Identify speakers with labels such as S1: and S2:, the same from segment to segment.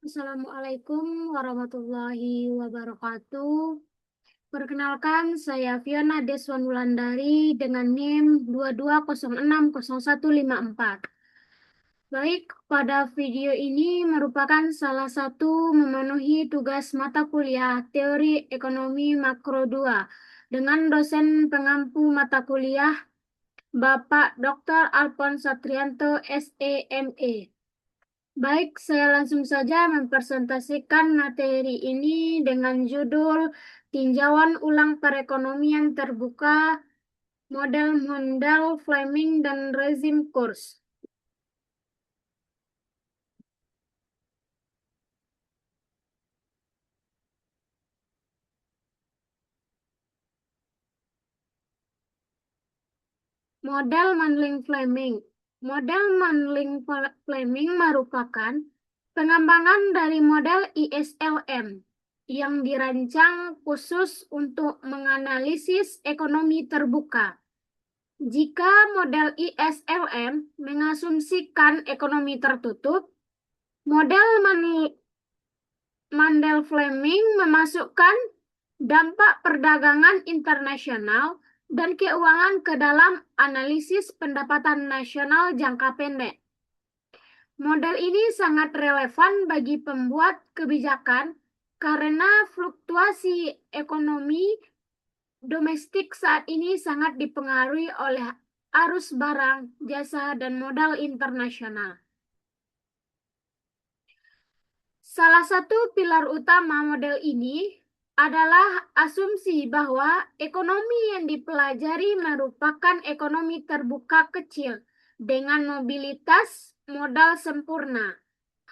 S1: Assalamualaikum warahmatullahi wabarakatuh. Perkenalkan, saya Fiona Deswanulandari dengan NIM 22060154. Baik, pada video ini merupakan salah satu memenuhi tugas mata kuliah Teori Ekonomi Makro 2 dengan dosen pengampu mata kuliah Bapak Dr. Alphonse Satrianto, SEME. Baik, saya langsung saja mempresentasikan materi ini dengan judul Tinjauan Ulang Perekonomian Terbuka, Model Mondal Fleming dan Rezim Kurs. Model Mandling Fleming. Model Mandling Fleming merupakan pengembangan dari model ISLM yang dirancang khusus untuk menganalisis ekonomi terbuka. Jika model ISLM mengasumsikan ekonomi tertutup, model Mandel-Fleming memasukkan dampak perdagangan internasional dan keuangan ke dalam analisis pendapatan nasional jangka pendek. Model ini sangat relevan bagi pembuat kebijakan karena fluktuasi ekonomi domestik saat ini sangat dipengaruhi oleh arus barang, jasa, dan modal internasional. Salah satu pilar utama model ini adalah asumsi bahwa ekonomi yang dipelajari merupakan ekonomi terbuka kecil dengan mobilitas modal sempurna.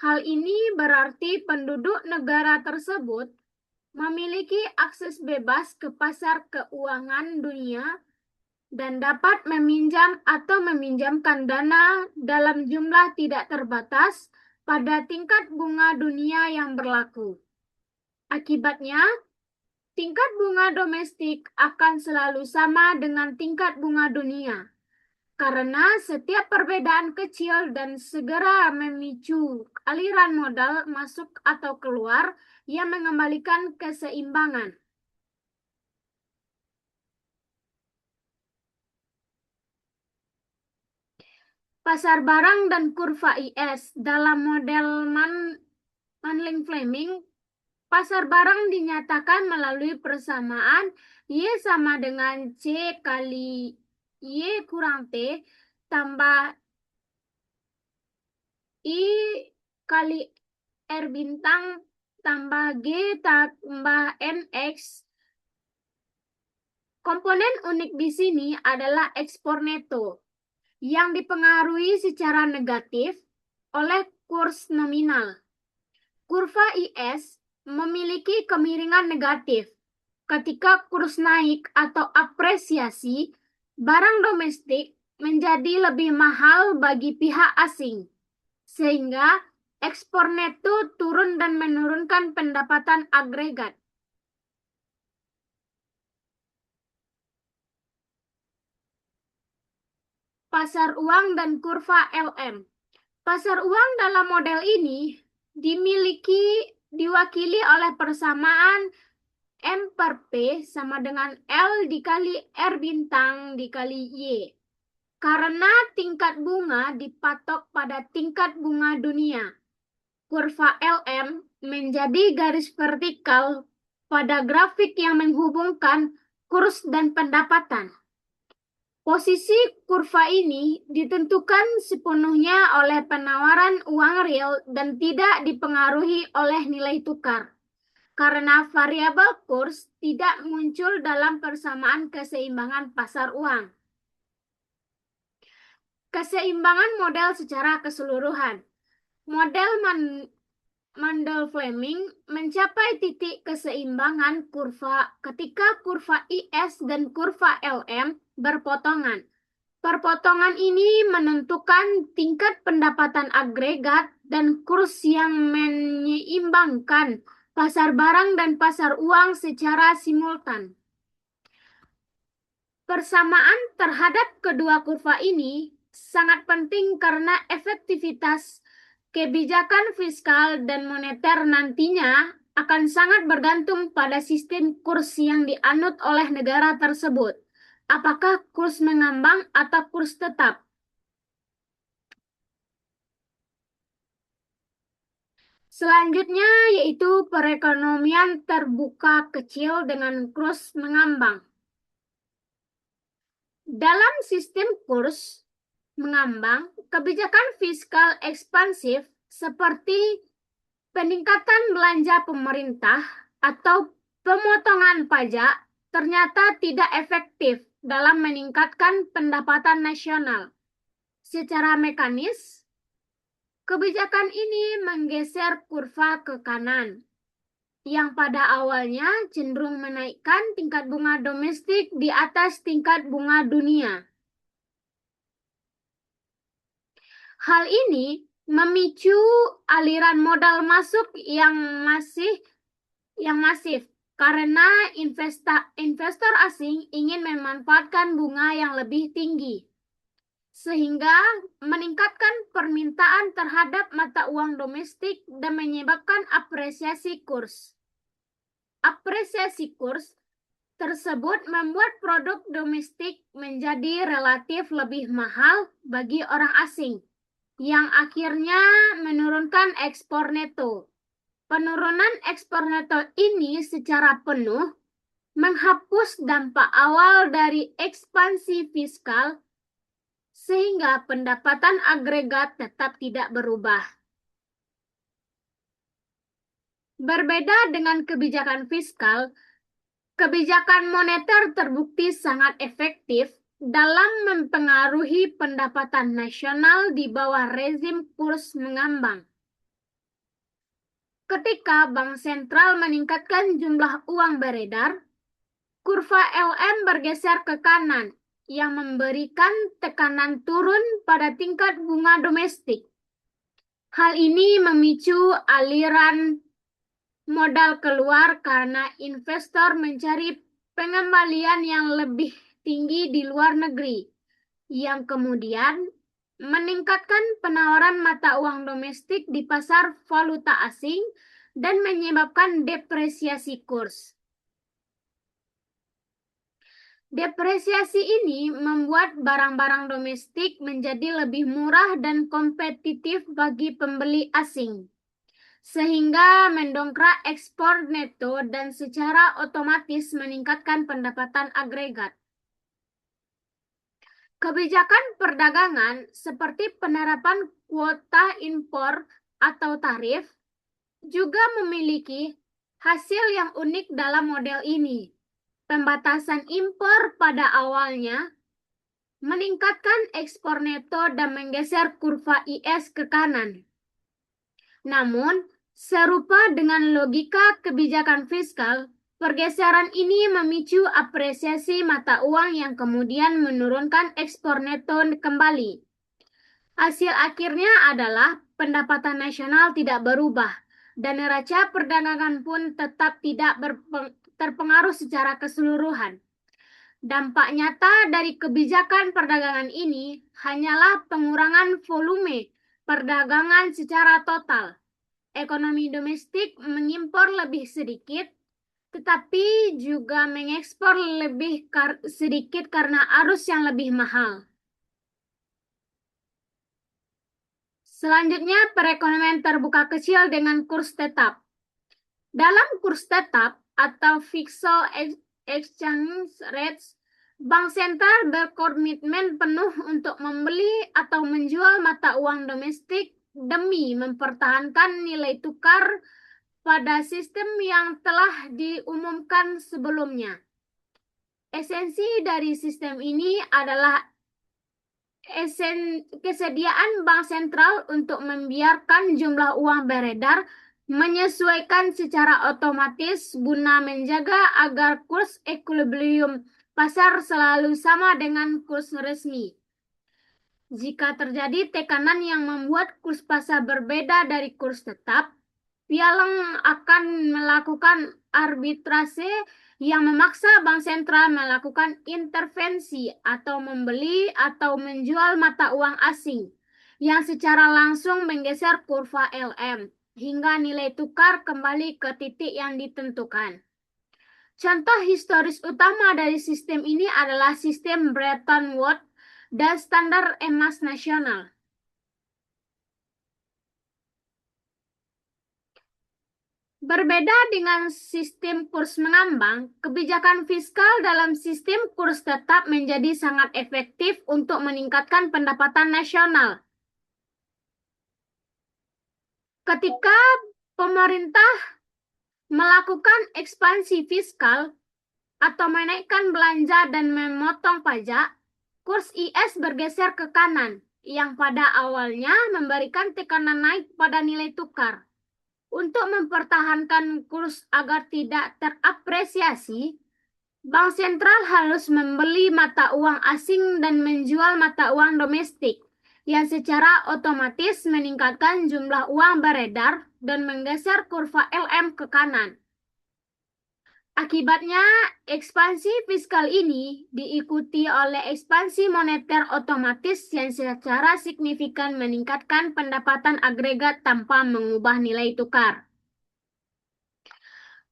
S1: Hal ini berarti penduduk negara tersebut memiliki akses bebas ke pasar keuangan dunia dan dapat meminjam atau meminjamkan dana dalam jumlah tidak terbatas pada tingkat bunga dunia yang berlaku. Akibatnya, tingkat bunga domestik akan selalu sama dengan tingkat bunga dunia, karena setiap perbedaan kecil dan segera memicu aliran modal masuk atau keluar yang mengembalikan keseimbangan. Pasar barang dan kurva IS dalam model Mandling-Fleming, pasar barang dinyatakan melalui persamaan Y sama dengan C kali Y kurang T tambah I kali R bintang tambah G tambah NX. Komponen unik di sini adalah ekspor neto yang dipengaruhi secara negatif oleh kurs nominal. Kurva IS memiliki kemiringan negatif. Ketika kurs naik atau apresiasi, barang domestik menjadi lebih mahal bagi pihak asing, sehingga ekspor neto turun dan menurunkan pendapatan agregat. Pasar uang dan kurva LM. Pasar uang dalam model ini diwakili oleh persamaan M per P sama dengan L dikali R bintang dikali Y. Karena tingkat bunga dipatok pada tingkat bunga dunia, kurva LM menjadi garis vertikal pada grafik yang menghubungkan kurs dan pendapatan. Posisi kurva ini ditentukan sepenuhnya oleh penawaran uang real dan tidak dipengaruhi oleh nilai tukar, karena variabel kurs tidak muncul dalam persamaan keseimbangan pasar uang. Keseimbangan model secara keseluruhan. Model Mandel-Fleming mencapai titik keseimbangan kurva ketika kurva IS dan kurva LM berpotongan. Perpotongan ini menentukan tingkat pendapatan agregat dan kurs yang menyeimbangkan pasar barang dan pasar uang secara simultan. Persamaan terhadap kedua kurva ini sangat penting karena efektivitas Kebijakan fiskal dan moneter nantinya akan sangat bergantung pada sistem kurs yang dianut oleh negara tersebut. Apakah kurs mengambang atau kurs tetap? Selanjutnya yaitu perekonomian terbuka kecil dengan kurs mengambang. Dalam sistem kurs mengambang, kebijakan fiskal ekspansif seperti peningkatan belanja pemerintah atau pemotongan pajak ternyata tidak efektif dalam meningkatkan pendapatan nasional. Secara mekanis, kebijakan ini menggeser kurva ke kanan, yang pada awalnya cenderung menaikkan tingkat bunga domestik di atas tingkat bunga dunia. Hal ini memicu aliran modal masuk yang masif karena investor asing ingin memanfaatkan bunga yang lebih tinggi, sehingga meningkatkan permintaan terhadap mata uang domestik dan menyebabkan apresiasi kurs. Apresiasi kurs tersebut membuat produk domestik menjadi relatif lebih mahal bagi orang asing, yang akhirnya menurunkan ekspor neto. Penurunan ekspor neto ini secara penuh menghapus dampak awal dari ekspansi fiskal, sehingga pendapatan agregat tetap tidak berubah. Berbeda dengan kebijakan fiskal, kebijakan moneter terbukti sangat efektif dalam mempengaruhi pendapatan nasional di bawah rezim kurs mengambang. Ketika bank sentral meningkatkan jumlah uang beredar, kurva LM bergeser ke kanan, yang memberikan tekanan turun pada tingkat bunga domestik. Hal ini memicu aliran modal keluar karena investor mencari pengembalian yang lebih tinggi di luar negeri, yang kemudian meningkatkan penawaran mata uang domestik di pasar valuta asing dan menyebabkan depresiasi kurs. Depresiasi ini membuat barang-barang domestik menjadi lebih murah dan kompetitif bagi pembeli asing, sehingga mendongkrak ekspor neto dan secara otomatis meningkatkan pendapatan agregat. Kebijakan perdagangan seperti penerapan kuota impor atau tarif juga memiliki hasil yang unik dalam model ini. Pembatasan impor pada awalnya meningkatkan ekspor neto dan menggeser kurva IS ke kanan. Namun, serupa dengan logika kebijakan fiskal, pergeseran ini memicu apresiasi mata uang yang kemudian menurunkan ekspor neto kembali. Hasil akhirnya adalah pendapatan nasional tidak berubah, dan neraca perdagangan pun tetap tidak terpengaruh secara keseluruhan. Dampak nyata dari kebijakan perdagangan ini hanyalah pengurangan volume perdagangan secara total. Ekonomi domestik mengimpor lebih sedikit, tetapi juga mengekspor lebih sedikit karena arus yang lebih mahal. Selanjutnya, perekonomian terbuka kecil dengan kurs tetap. Dalam kurs tetap atau fixed exchange rates, bank sentral berkomitmen penuh untuk membeli atau menjual mata uang domestik demi mempertahankan nilai tukar pada sistem yang telah diumumkan sebelumnya. Esensi dari sistem ini adalah kesediaan bank sentral untuk membiarkan jumlah uang beredar menyesuaikan secara otomatis guna menjaga agar kurs equilibrium pasar selalu sama dengan kurs resmi. Jika terjadi tekanan yang membuat kurs pasar berbeda dari kurs tetap, pialang akan melakukan arbitrase yang memaksa bank sentral melakukan intervensi atau membeli atau menjual mata uang asing. yang secara langsung menggeser kurva LM hingga nilai tukar kembali ke titik yang ditentukan. Contoh historis utama dari sistem ini adalah sistem Bretton Woods dan standar emas nasional. Berbeda dengan sistem kurs mengambang, kebijakan fiskal dalam sistem kurs tetap menjadi sangat efektif untuk meningkatkan pendapatan nasional. Ketika pemerintah melakukan ekspansi fiskal atau menaikkan belanja dan memotong pajak, kurs IS bergeser ke kanan, yang pada awalnya memberikan tekanan naik pada nilai tukar. Untuk mempertahankan kurs agar tidak terapresiasi, Bank sentral harus membeli mata uang asing dan menjual mata uang domestik, yang secara otomatis meningkatkan jumlah uang beredar dan menggeser kurva LM ke kanan. Akibatnya, ekspansi fiskal ini diikuti oleh ekspansi moneter otomatis yang secara signifikan meningkatkan pendapatan agregat tanpa mengubah nilai tukar.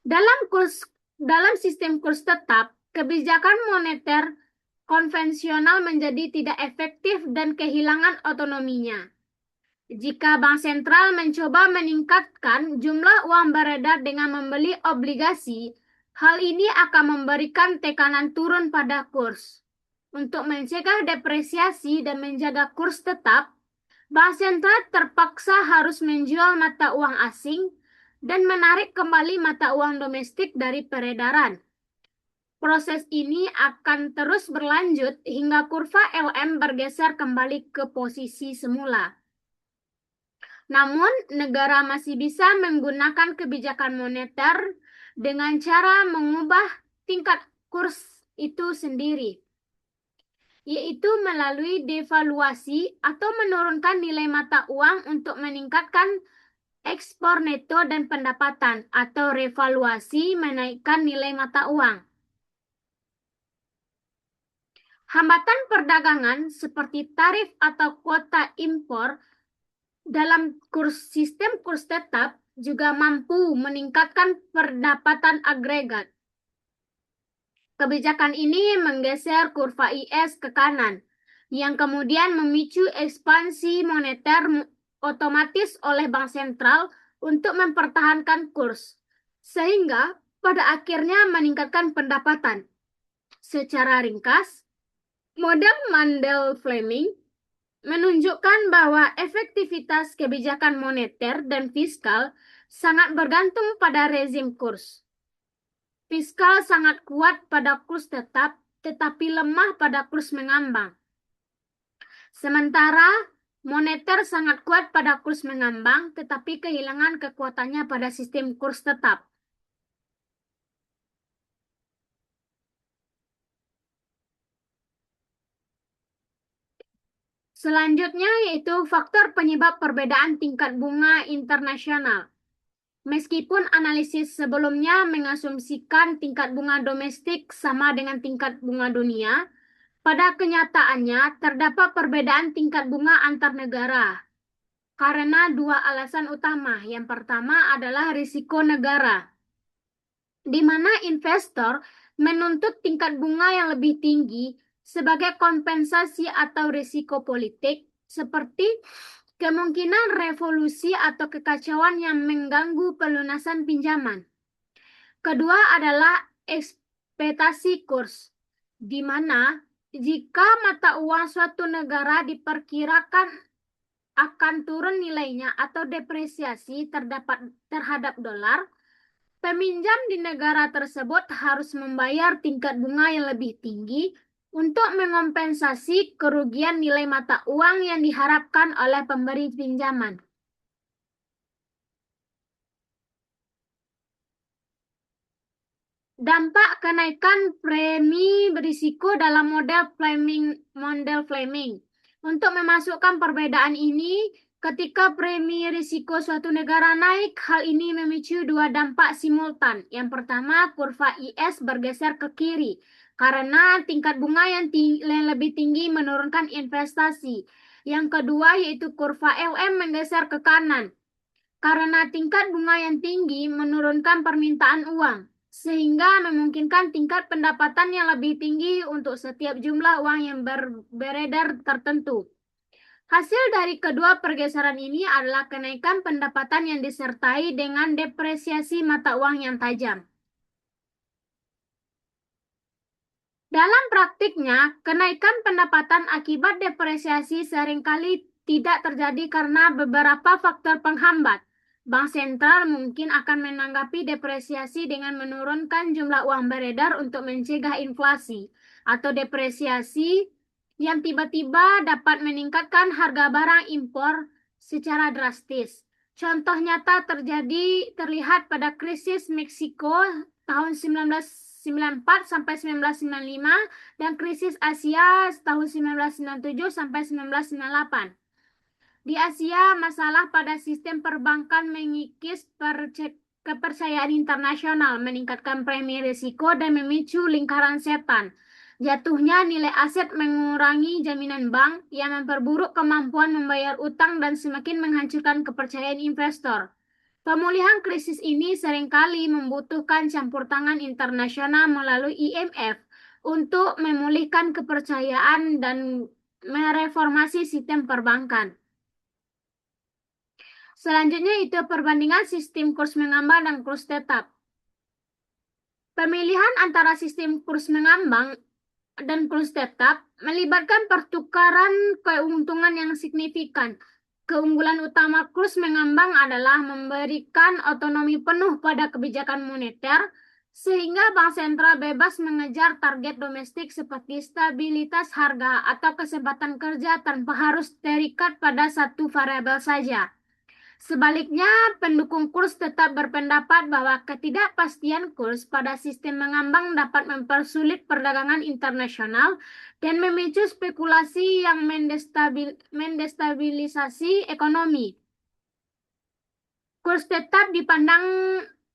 S1: Dalam sistem kurs tetap, kebijakan moneter konvensional menjadi tidak efektif dan kehilangan otonominya. Jika bank sentral mencoba meningkatkan jumlah uang beredar dengan membeli obligasi, hal ini akan memberikan tekanan turun pada kurs. Untuk mencegah depresiasi dan menjaga kurs tetap, bank sentral terpaksa harus menjual mata uang asing dan menarik kembali mata uang domestik dari peredaran. Proses ini akan terus berlanjut hingga kurva LM bergeser kembali ke posisi semula. Namun, negara masih bisa menggunakan kebijakan moneter dengan cara mengubah tingkat kurs itu sendiri, yaitu melalui devaluasi atau menurunkan nilai mata uang untuk meningkatkan ekspor neto dan pendapatan, atau revaluasi menaikkan nilai mata uang. Hambatan perdagangan seperti tarif atau kuota impor dalam sistem kurs tetap juga mampu meningkatkan pendapatan agregat. Kebijakan ini menggeser kurva IS ke kanan, yang kemudian memicu ekspansi moneter otomatis oleh bank sentral untuk mempertahankan kurs, sehingga pada akhirnya meningkatkan pendapatan. Secara ringkas, model Mandel-Fleming menunjukkan bahwa efektivitas kebijakan moneter dan fiskal sangat bergantung pada rezim kurs. Fiskal sangat kuat pada kurs tetap, tetapi lemah pada kurs mengambang. Sementara moneter sangat kuat pada kurs mengambang, tetapi kehilangan kekuatannya pada sistem kurs tetap. Selanjutnya yaitu faktor penyebab perbedaan tingkat bunga internasional. Meskipun analisis sebelumnya mengasumsikan tingkat bunga domestik sama dengan tingkat bunga dunia, pada kenyataannya terdapat perbedaan tingkat bunga antar negara. Karena dua alasan utama. Yang pertama adalah risiko negara, di mana investor menuntut tingkat bunga yang lebih tinggi sebagai kompensasi atau risiko politik, seperti kemungkinan revolusi atau kekacauan yang mengganggu pelunasan pinjaman. Kedua adalah ekspektasi kurs, di mana jika mata uang suatu negara diperkirakan akan turun nilainya atau depresiasi terhadap dolar, peminjam di negara tersebut harus membayar tingkat bunga yang lebih tinggi untuk mengompensasi kerugian nilai mata uang yang diharapkan oleh pemberi pinjaman. Dampak kenaikan premi berisiko dalam model Fleming. Untuk memasukkan perbedaan ini, ketika premi risiko suatu negara naik, hal ini memicu dua dampak simultan. Yang pertama, kurva IS bergeser ke kiri karena tingkat bunga yang lebih tinggi menurunkan investasi. Yang kedua yaitu kurva LM menggeser ke kanan. Karena tingkat bunga yang tinggi menurunkan permintaan uang, sehingga memungkinkan tingkat pendapatan yang lebih tinggi untuk setiap jumlah uang yang beredar tertentu. Hasil dari kedua pergeseran ini adalah kenaikan pendapatan yang disertai dengan depresiasi mata uang yang tajam. Dalam praktiknya, kenaikan pendapatan akibat depresiasi seringkali tidak terjadi karena beberapa faktor penghambat. Bank sentral mungkin akan menanggapi depresiasi dengan menurunkan jumlah uang beredar untuk mencegah inflasi, atau depresiasi yang tiba-tiba dapat meningkatkan harga barang impor secara drastis. Contoh nyata terlihat pada krisis Meksiko tahun 1994 sampai 1995 dan krisis Asia tahun 1997 sampai 1998. Di Asia, masalah pada sistem perbankan mengikis kepercayaan internasional, meningkatkan premi risiko dan memicu lingkaran setan. Jatuhnya nilai aset mengurangi jaminan bank yang memperburuk kemampuan membayar utang dan semakin menghancurkan kepercayaan investor. Pemulihan krisis ini seringkali membutuhkan campur tangan internasional melalui IMF untuk memulihkan kepercayaan dan mereformasi sistem perbankan. Selanjutnya itu perbandingan sistem kurs mengambang dan kurs tetap. Pemilihan antara sistem kurs mengambang dan kurs tetap melibatkan pertukaran keuntungan yang signifikan. Keunggulan utama kurs mengambang adalah memberikan otonomi penuh pada kebijakan moneter, sehingga bank sentral bebas mengejar target domestik seperti stabilitas harga atau kesempatan kerja tanpa harus terikat pada satu variabel saja. Sebaliknya, pendukung kurs tetap berpendapat bahwa ketidakpastian kurs pada sistem mengambang dapat mempersulit perdagangan internasional dan memicu spekulasi yang mendestabilisasi ekonomi. Kurs tetap dipandang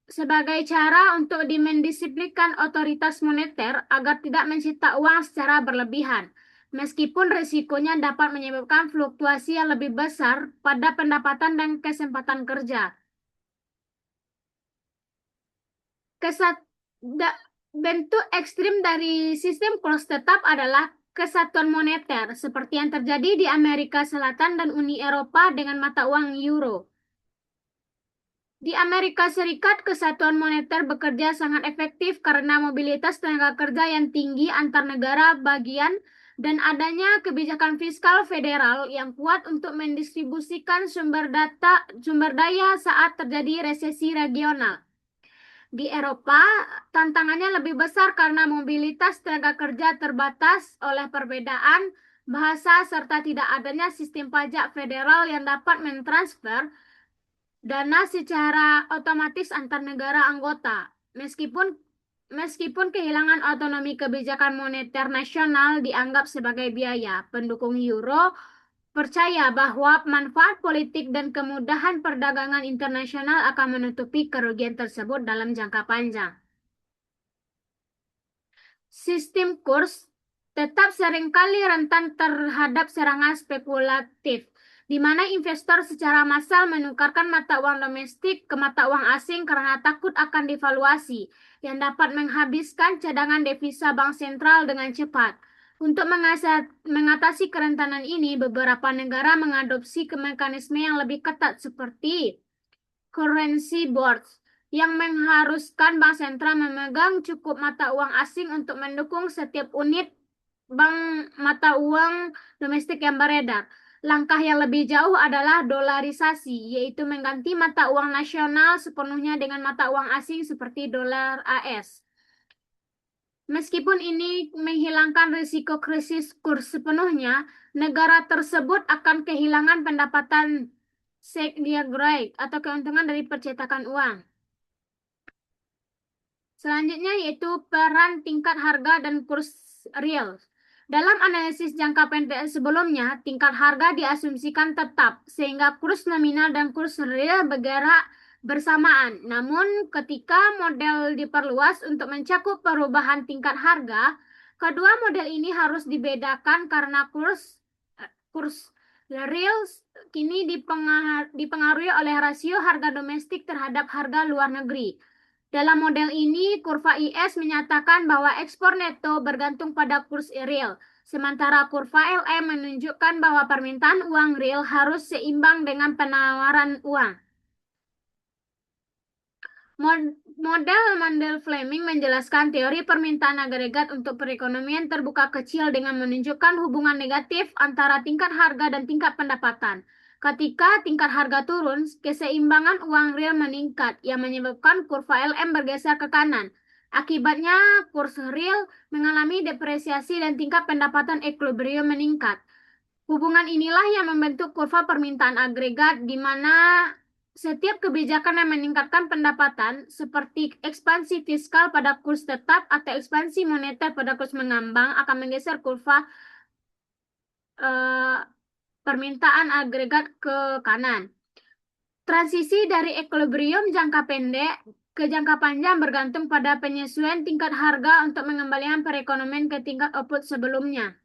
S1: sebagai cara untuk mendisiplinkan otoritas moneter agar tidak mencetak uang secara berlebihan, meskipun risikonya dapat menyebabkan fluktuasi yang lebih besar pada pendapatan dan kesempatan kerja. Bentuk ekstrim dari sistem kurs tetap adalah kesatuan moneter, seperti yang terjadi di Amerika Selatan dan Uni Eropa dengan mata uang euro. Di Amerika Serikat, kesatuan moneter bekerja sangat efektif karena mobilitas tenaga kerja yang tinggi antar negara bagian dan adanya kebijakan fiskal federal yang kuat untuk mendistribusikan sumber daya saat terjadi resesi regional. Di Eropa, tantangannya lebih besar karena mobilitas tenaga kerja terbatas oleh perbedaan bahasa serta tidak adanya sistem pajak federal yang dapat mentransfer dana secara otomatis antar negara anggota. Meskipun kehilangan otonomi kebijakan moneter nasional dianggap sebagai biaya, pendukung euro percaya bahwa manfaat politik dan kemudahan perdagangan internasional akan menutupi kerugian tersebut dalam jangka panjang. Sistem kurs tetap seringkali rentan terhadap serangan spekulatif, di mana investor secara massal menukarkan mata uang domestik ke mata uang asing karena takut akan devaluasi, yang dapat menghabiskan cadangan devisa bank sentral dengan cepat. Untuk mengatasi kerentanan ini, beberapa negara mengadopsi mekanisme yang lebih ketat seperti currency boards, yang mengharuskan bank sentral memegang cukup mata uang asing untuk mendukung setiap unit bank mata uang domestik yang beredar. Langkah yang lebih jauh adalah dolarisasi, yaitu mengganti mata uang nasional sepenuhnya dengan mata uang asing seperti dolar AS. Meskipun ini menghilangkan risiko krisis kurs sepenuhnya, negara tersebut akan kehilangan pendapatan secondary atau keuntungan dari percetakan uang. Selanjutnya yaitu peran tingkat harga dan kurs real. Dalam analisis jangka pendek sebelumnya, tingkat harga diasumsikan tetap, sehingga kurs nominal dan kurs real bergerak bersamaan. Namun, ketika model diperluas untuk mencakup perubahan tingkat harga, kedua model ini harus dibedakan karena kurs Real kini dipengaruhi oleh rasio harga domestik terhadap harga luar negeri. Dalam model ini, kurva IS menyatakan bahwa ekspor neto bergantung pada kurs real, sementara kurva LM menunjukkan bahwa permintaan uang real harus seimbang dengan penawaran uang. Model Mendel-Fleming menjelaskan teori permintaan agregat untuk perekonomian terbuka kecil dengan menunjukkan hubungan negatif antara tingkat harga dan tingkat pendapatan. Ketika tingkat harga turun, keseimbangan uang real meningkat, yang menyebabkan kurva LM bergeser ke kanan. Akibatnya, kurs real mengalami depresiasi dan tingkat pendapatan equilibrium meningkat. Hubungan inilah yang membentuk kurva permintaan agregat, di mana setiap kebijakan yang meningkatkan pendapatan, seperti ekspansi fiskal pada kurs tetap atau ekspansi moneter pada kurs mengambang, akan menggeser kurva eh, permintaan agregat ke kanan. Transisi dari equilibrium jangka pendek ke jangka panjang bergantung pada penyesuaian tingkat harga untuk mengembalikan perekonomian ke tingkat output sebelumnya.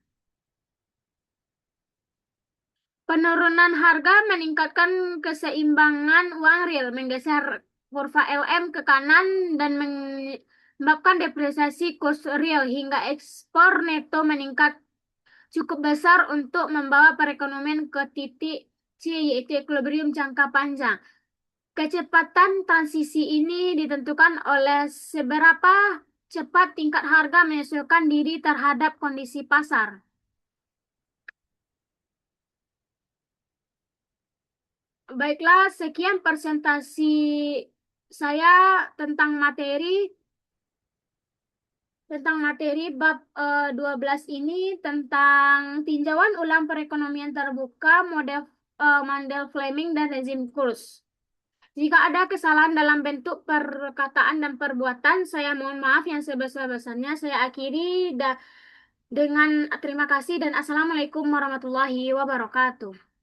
S1: Penurunan harga meningkatkan keseimbangan uang real, menggeser kurva LM ke kanan dan menyebabkan depresiasi kurs real hingga ekspor neto meningkat cukup besar untuk membawa perekonomian ke titik C, yaitu equilibrium jangka panjang. Kecepatan transisi ini ditentukan oleh seberapa cepat tingkat harga menyesuaikan diri terhadap kondisi pasar. Baiklah, sekian presentasi saya tentang materi bab 12 ini, tentang tinjauan ulang perekonomian terbuka, model Fleming dan rezim kurs. Jika ada kesalahan dalam bentuk perkataan dan perbuatan, saya mohon maaf yang sebesar-besarnya. Saya akhiri dengan terima kasih dan Assalamualaikum warahmatullahi wabarakatuh.